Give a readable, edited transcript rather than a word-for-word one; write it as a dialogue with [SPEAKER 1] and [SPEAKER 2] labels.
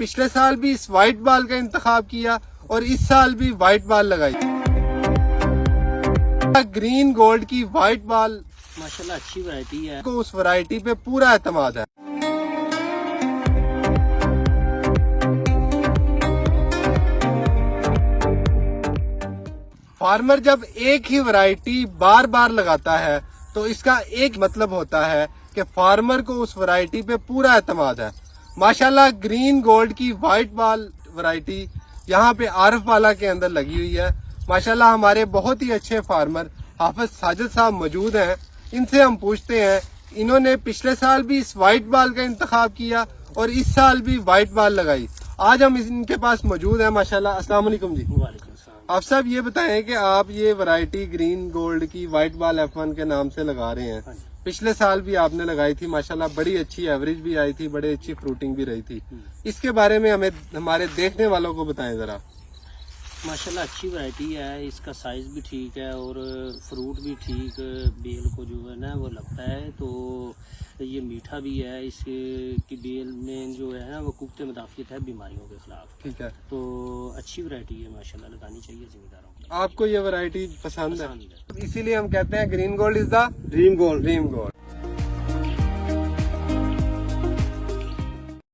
[SPEAKER 1] पिछले साल भी इस वाइट बाल का इंतखाब किया और इस साल भी वाइट बाल लगाई। ग्रीन गोल्ड की वाइट बाल
[SPEAKER 2] माशाल्लाह अच्छी वैरायटी है।
[SPEAKER 1] को उस वैरायटी पे पूरा एतमाद है। फार्मर जब एक ही वैरायटी बार बार लगाता है तो इसका एक मतलब होता है कि फार्मर को उस वैरायटी पे पूरा एतमाद है। माशाल्लाह ग्रीन गोल्ड की वाइट बाल वैरायटी यहाँ पे आरफ वाला के अंदर लगी हुई है। माशाल्लाह हमारे बहुत ही अच्छे फार्मर हाफिज साजिद साहब मौजूद हैं। इनसे हम पूछते हैं, इन्होंने पिछले साल भी इस वाइट बाल का इंतखाब किया और इस साल भी वाइट बाल लगाई। आज हम इनके पास मौजूद हैं। माशाल्लाह। अस्सलाम वालेकुम जी।
[SPEAKER 2] वालेकुम सलाम।
[SPEAKER 1] आप साहब ये बताएं कि आप ये वैरायटी ग्रीन गोल्ड की वाइट बाल F1 के नाम से लगा रहे हैं। पिछले साल भी आपने लगाई थी, माशाल्लाह बड़ी अच्छी एवरेज भी आई थी, बड़ी अच्छी फ्रूटिंग भी रही थी। इसके बारे में हमें हमारे देखने वालों को बताएं जरा।
[SPEAKER 2] माशाल्लाह अच्छी वैरायटी है, इसका साइज भी ठीक है और फ्रूट भी ठीक बेल को जो है ना वो लगता है। तो ये मीठा भी है। इसकी बेल में जो है ना वो कुफ्ते मुदाफियत है बीमारियों के खिलाफ।
[SPEAKER 1] ठीक है।
[SPEAKER 2] तो अच्छी वैरायटी है, माशाल्लाह लगानी चाहिए जिम्मेदारों को।
[SPEAKER 1] आपको ये वैरायटी पसंद है?
[SPEAKER 2] पसंद है।
[SPEAKER 1] इसीलिए हम कहते हैं green gold is the
[SPEAKER 3] dream gold.
[SPEAKER 1] Dream gold.